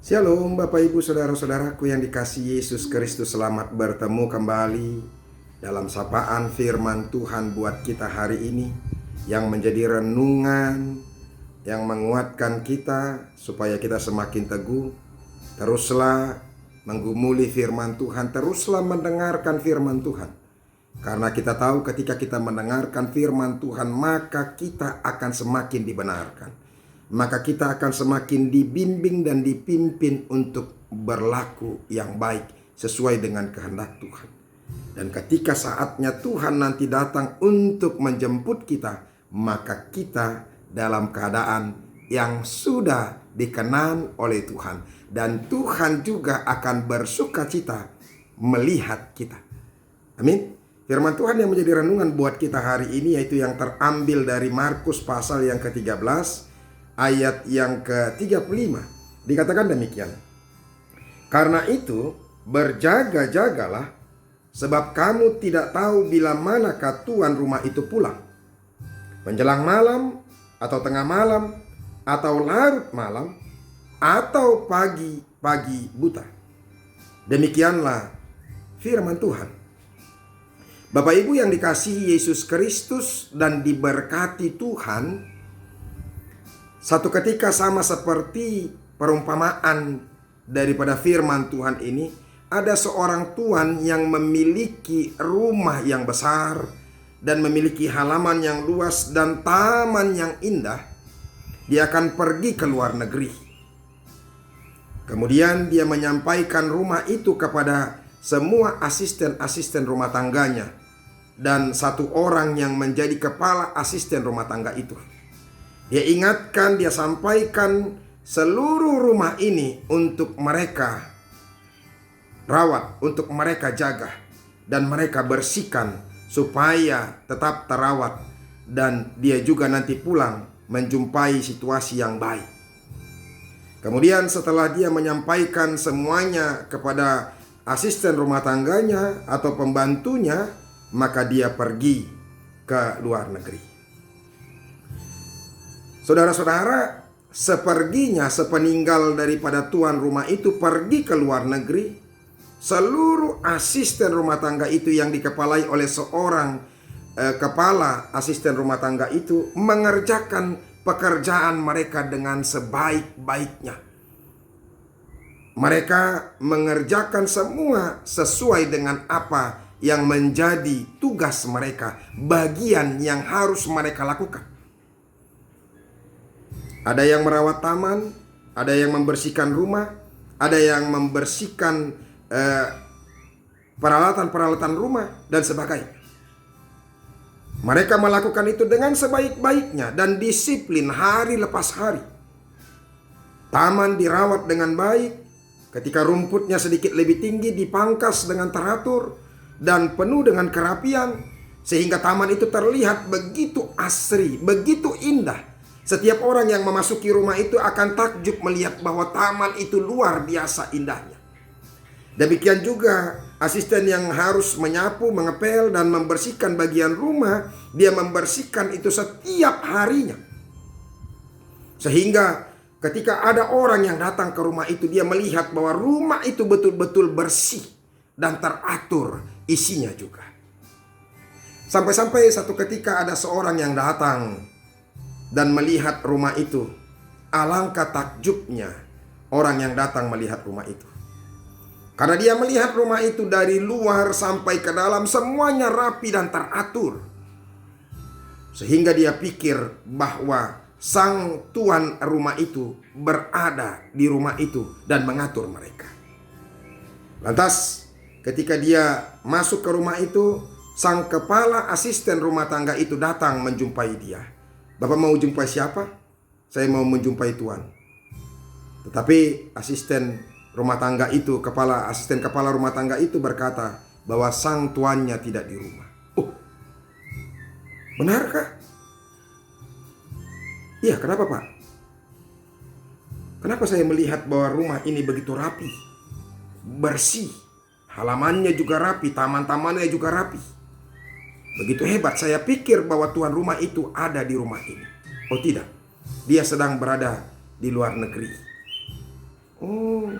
Shalom Bapak Ibu Saudara-saudaraku yang dikasihi Yesus Kristus. Selamat bertemu kembali dalam sapaan firman Tuhan buat kita hari ini, yang menjadi renungan, yang menguatkan kita supaya kita semakin teguh. Teruslah menggumuli firman Tuhan, teruslah mendengarkan firman Tuhan. Karena kita tahu ketika kita mendengarkan firman Tuhan, maka kita akan semakin dibenarkan. Maka kita akan semakin dibimbing dan dipimpin untuk berlaku yang baik sesuai dengan kehendak Tuhan. Dan ketika saatnya Tuhan nanti datang untuk menjemput kita, maka kita dalam keadaan yang sudah dikenan oleh Tuhan. Dan Tuhan juga akan bersukacita melihat kita. Amin. Firman Tuhan yang menjadi renungan buat kita hari ini yaitu yang terambil dari Markus pasal yang ke-13 ayat yang ke-35. Dikatakan demikian. Karena itu berjaga-jagalah, sebab kamu tidak tahu bila manakah tuan rumah itu pulang. Menjelang malam, atau tengah malam, atau larut malam, atau pagi-pagi buta. Demikianlah firman Tuhan. Bapak Ibu yang dikasihi Yesus Kristus dan diberkati Tuhan, satu ketika sama seperti perumpamaan daripada firman Tuhan ini, ada seorang tuan yang memiliki rumah yang besar dan memiliki halaman yang luas dan taman yang indah. Dia akan pergi ke luar negeri. Kemudian dia menyampaikan rumah itu kepada semua asisten-asisten rumah tangganya dan satu orang yang menjadi kepala asisten rumah tangga itu. Dia ingatkan, dia sampaikan seluruh rumah ini untuk mereka rawat, untuk mereka jaga, dan mereka bersihkan supaya tetap terawat. Dan dia juga nanti pulang menjumpai situasi yang baik. Kemudian setelah dia menyampaikan semuanya kepada asisten rumah tangganya atau pembantunya, maka dia pergi ke luar negeri. Saudara-saudara, sepeninggal daripada tuan rumah itu pergi ke luar negeri, seluruh asisten rumah tangga itu yang dikepalai oleh seorang kepala asisten rumah tangga itu mengerjakan pekerjaan mereka dengan sebaik-baiknya. Mereka mengerjakan semua sesuai dengan apa yang menjadi tugas mereka, bagian yang harus mereka lakukan. Ada yang merawat taman, ada yang membersihkan rumah, ada yang membersihkan peralatan-peralatan rumah, dan sebagainya. Mereka melakukan itu dengan sebaik-baiknya dan disiplin hari lepas hari. Taman dirawat dengan baik. Ketika rumputnya sedikit lebih tinggi, dipangkas dengan teratur dan penuh dengan kerapian, sehingga taman itu terlihat begitu asri, begitu indah. Setiap orang yang memasuki rumah itu akan takjub melihat bahwa taman itu luar biasa indahnya. Demikian juga asisten yang harus menyapu, mengepel, dan membersihkan bagian rumah, dia membersihkan itu setiap harinya. Sehingga ketika ada orang yang datang ke rumah itu, dia melihat bahwa rumah itu betul-betul bersih dan teratur isinya juga. Sampai-sampai satu ketika ada seorang yang datang dan melihat rumah itu. Alangkah takjubnya orang yang datang melihat rumah itu. Karena dia melihat rumah itu dari luar sampai ke dalam, semuanya rapi dan teratur. Sehingga dia pikir bahwa sang tuan rumah itu berada di rumah itu dan mengatur mereka. Lantas ketika dia masuk ke rumah itu, sang kepala asisten rumah tangga itu datang menjumpai dia. Bapak mau jumpai siapa? Saya mau menjumpai Tuan. Tetapi asisten rumah tangga itu, asisten kepala rumah tangga itu berkata bahwa sang tuannya tidak di rumah. Oh, benarkah? Iya, kenapa Pak? Kenapa saya melihat bahwa rumah ini begitu rapi, bersih, halamannya juga rapi, taman-tamannya juga rapi. Begitu hebat, saya pikir bahwa tuan rumah itu ada di rumah ini. Oh tidak, dia sedang berada di luar negeri. Oh,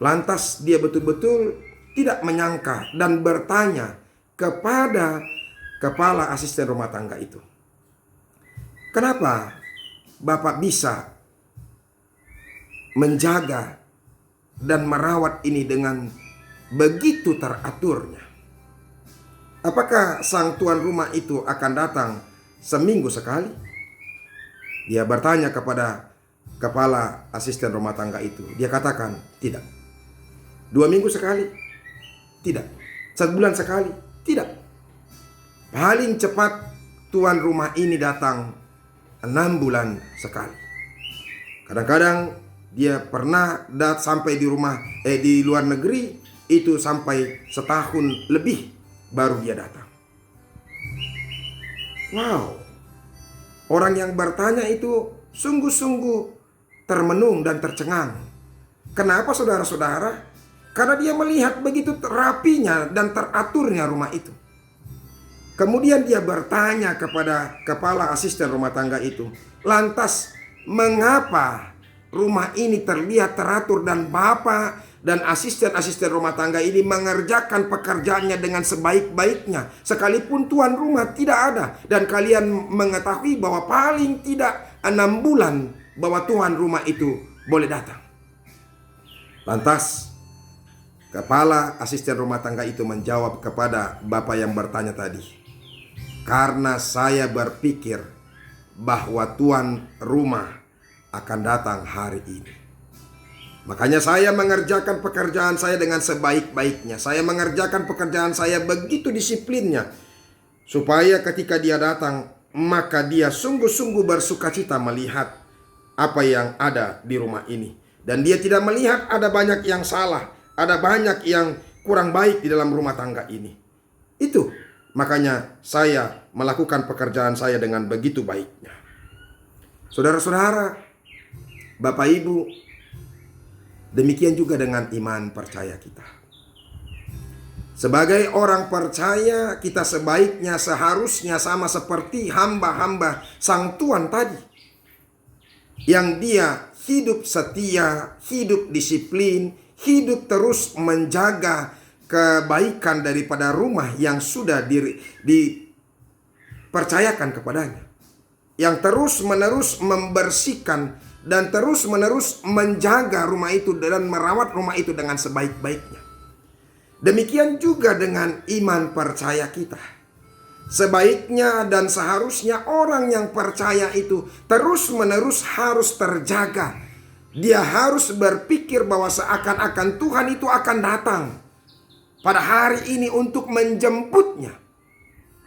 lantas dia betul-betul tidak menyangka dan bertanya kepada kepala asisten rumah tangga itu, "Kenapa Bapak bisa menjaga dan merawat ini dengan begitu teraturnya? Apakah sang tuan rumah itu akan datang seminggu sekali?" Dia bertanya kepada kepala asisten rumah tangga itu. Dia katakan, "Tidak." 2 minggu sekali? Tidak. 1 bulan sekali? Tidak. Paling cepat tuan rumah ini datang 6 bulan sekali. Kadang-kadang dia pernah sampai di luar negeri itu sampai setahun lebih baru dia datang. Wow. Orang yang bertanya itu sungguh-sungguh termenung dan tercengang. Kenapa saudara-saudara? Karena dia melihat begitu rapinya dan teraturnya rumah itu. Kemudian dia bertanya kepada kepala asisten rumah tangga itu, "Lantas mengapa rumah ini terlihat teratur dan Bapak dan asisten-asisten rumah tangga ini mengerjakan pekerjaannya dengan sebaik-baiknya, sekalipun tuan rumah tidak ada, dan kalian mengetahui bahwa paling tidak 6 bulan bahwa tuan rumah itu boleh datang?" Lantas kepala asisten rumah tangga itu menjawab kepada bapak yang bertanya tadi, "Karena saya berpikir bahwa tuan rumah akan datang hari ini. Makanya saya mengerjakan pekerjaan saya dengan sebaik-baiknya. Saya mengerjakan pekerjaan saya begitu disiplinnya, supaya ketika dia datang, maka dia sungguh-sungguh bersukacita melihat apa yang ada di rumah ini. Dan dia tidak melihat ada banyak yang salah, ada banyak yang kurang baik di dalam rumah tangga ini. Itu makanya saya melakukan pekerjaan saya dengan begitu baiknya." Saudara-saudara, Bapak Ibu, demikian juga dengan iman percaya kita. Sebagai orang percaya, kita sebaiknya seharusnya sama seperti hamba-hamba sang Tuan tadi, yang dia hidup setia, hidup disiplin, hidup terus menjaga kebaikan daripada rumah yang sudah dipercayakan kepadanya, yang terus-menerus membersihkan dan terus-menerus menjaga rumah itu dan merawat rumah itu dengan sebaik-baiknya. Demikian juga dengan iman percaya kita. Sebaiknya dan seharusnya orang yang percaya itu terus-menerus harus terjaga. Dia harus berpikir bahwa seakan-akan Tuhan itu akan datang pada hari ini untuk menjemputnya.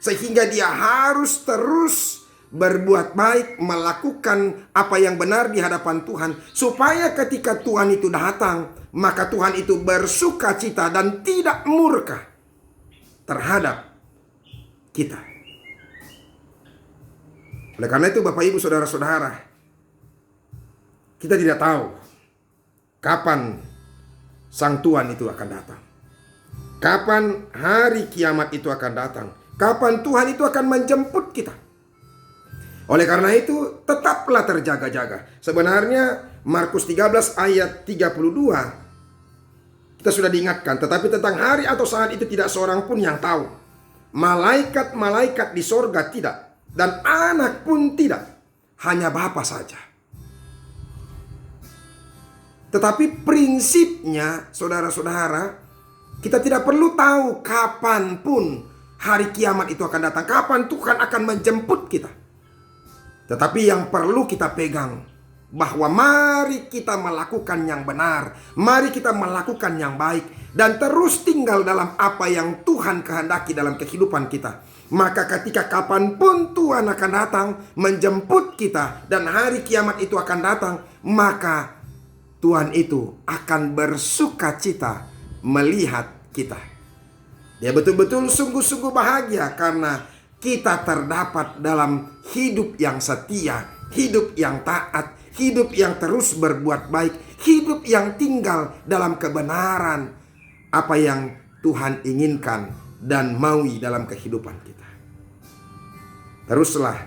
Sehingga dia harus terus berbuat baik, melakukan apa yang benar di hadapan Tuhan, supaya ketika Tuhan itu datang, maka Tuhan itu bersuka cita dan tidak murka terhadap kita. Oleh karena itu Bapak Ibu saudara-saudara, kita tidak tahu kapan sang Tuhan itu akan datang, kapan hari kiamat itu akan datang, kapan Tuhan itu akan menjemput kita. Oleh karena itu tetaplah terjaga-jaga. Sebenarnya Markus 13 ayat 32 kita sudah diingatkan, tetapi tentang hari atau saat itu tidak seorang pun yang tahu. Malaikat-malaikat di sorga tidak, dan anak pun tidak, hanya Bapa saja. Tetapi prinsipnya saudara-saudara, kita tidak perlu tahu kapanpun hari kiamat itu akan datang, kapan Tuhan akan menjemput kita. Tetapi yang perlu kita pegang, bahwa mari kita melakukan yang benar, mari kita melakukan yang baik, dan terus tinggal dalam apa yang Tuhan kehendaki dalam kehidupan kita. Maka ketika kapanpun Tuhan akan datang menjemput kita dan hari kiamat itu akan datang, maka Tuhan itu akan bersuka cita melihat kita. Dia betul-betul sungguh-sungguh bahagia karena kita terdapat dalam hidup yang setia, hidup yang taat, hidup yang terus berbuat baik, hidup yang tinggal dalam kebenaran apa yang Tuhan inginkan dan maui dalam kehidupan kita. Teruslah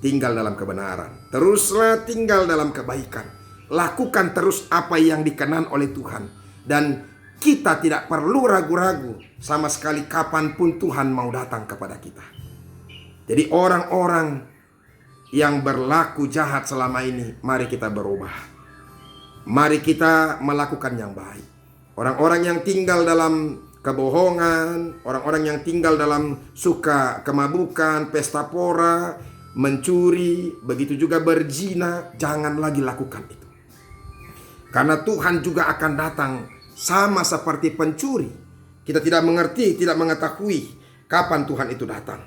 tinggal dalam kebenaran, teruslah tinggal dalam kebaikan, lakukan terus apa yang dikenan oleh Tuhan. Dan kita tidak perlu ragu-ragu sama sekali kapanpun Tuhan mau datang kepada kita. Jadi orang-orang yang berlaku jahat selama ini, mari kita berubah. Mari kita melakukan yang baik. Orang-orang yang tinggal dalam kebohongan, orang-orang yang tinggal dalam suka kemabukan, pesta pora, mencuri, begitu juga berzina, jangan lagi lakukan itu. Karena Tuhan juga akan datang sama seperti pencuri. Kita tidak mengerti, tidak mengetahui kapan Tuhan itu datang.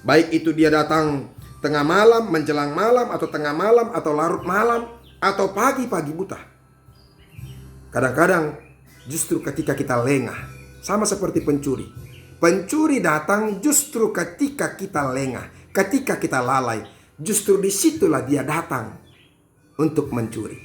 Baik itu dia datang tengah malam, menjelang malam, atau tengah malam, atau larut malam, atau pagi-pagi buta. Kadang-kadang justru ketika kita lengah, sama seperti pencuri. Pencuri datang justru ketika kita lengah, ketika kita lalai. Justru disitulah dia datang untuk mencuri.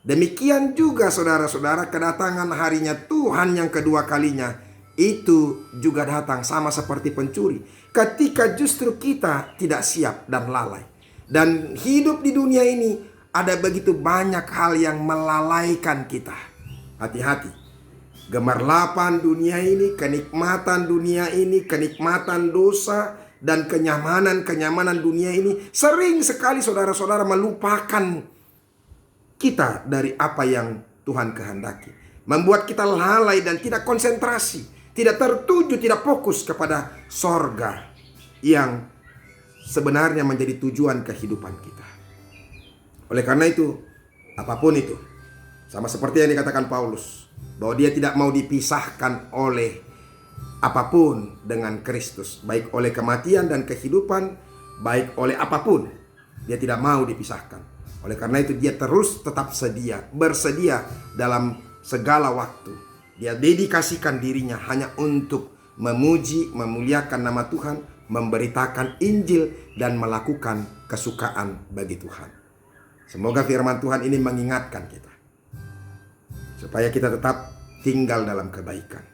Demikian juga saudara-saudara, kedatangan harinya Tuhan yang kedua kalinya itu juga datang sama seperti pencuri. Ketika justru kita tidak siap dan lalai. Dan hidup di dunia ini ada begitu banyak hal yang melalaikan kita. Hati-hati. Gemerlapan dunia ini, kenikmatan dunia ini, kenikmatan dosa, dan kenyamanan dunia ini sering sekali saudara-saudara melupakan kita dari apa yang Tuhan kehendaki. Membuat kita lalai dan tidak konsentrasi, tidak tertuju, tidak fokus kepada sorga yang sebenarnya menjadi tujuan kehidupan kita. Oleh karena itu, apapun itu, sama seperti yang dikatakan Paulus, bahwa dia tidak mau dipisahkan oleh apapun dengan Kristus, baik oleh kematian dan kehidupan, baik oleh apapun, dia tidak mau dipisahkan. Oleh karena itu dia terus tetap bersedia dalam segala waktu. Dia dedikasikan dirinya hanya untuk memuji, memuliakan nama Tuhan, memberitakan Injil, dan melakukan kesukaan bagi Tuhan. Semoga firman Tuhan ini mengingatkan kita, supaya kita tetap tinggal dalam kebaikan,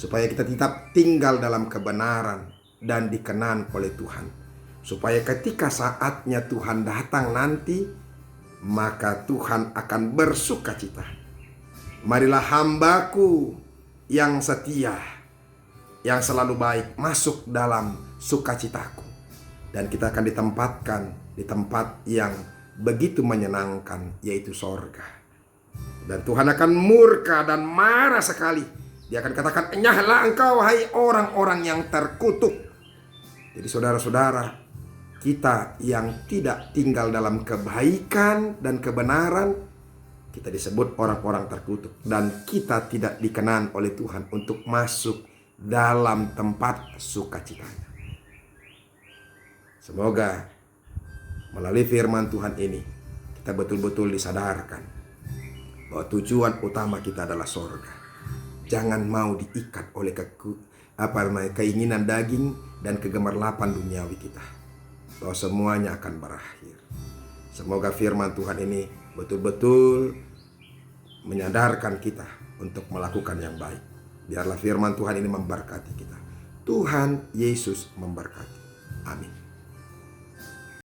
supaya kita tetap tinggal dalam kebenaran dan dikenan oleh Tuhan, supaya ketika saatnya Tuhan datang nanti, maka Tuhan akan bersukacita. Marilah hambaku yang setia, yang selalu baik, masuk dalam sukacitaku. Dan kita akan ditempatkan di tempat yang begitu menyenangkan, yaitu sorga. Dan Tuhan akan murka dan marah sekali. Dia akan katakan, enyahlah engkau hai orang-orang yang terkutuk. Jadi saudara-saudara, kita yang tidak tinggal dalam kebaikan dan kebenaran, kita disebut orang-orang terkutuk. Dan kita tidak dikenan oleh Tuhan untuk masuk dalam tempat sukacitanya. Semoga melalui firman Tuhan ini, kita betul-betul disadarkan bahwa tujuan utama kita adalah sorga. Jangan mau diikat oleh keinginan daging dan kegemerlapan duniawi kita, bahwa semuanya akan berakhir. Semoga firman Tuhan ini betul-betul menyadarkan kita untuk melakukan yang baik. Biarlah firman Tuhan ini memberkati kita. Tuhan Yesus memberkati. Amin.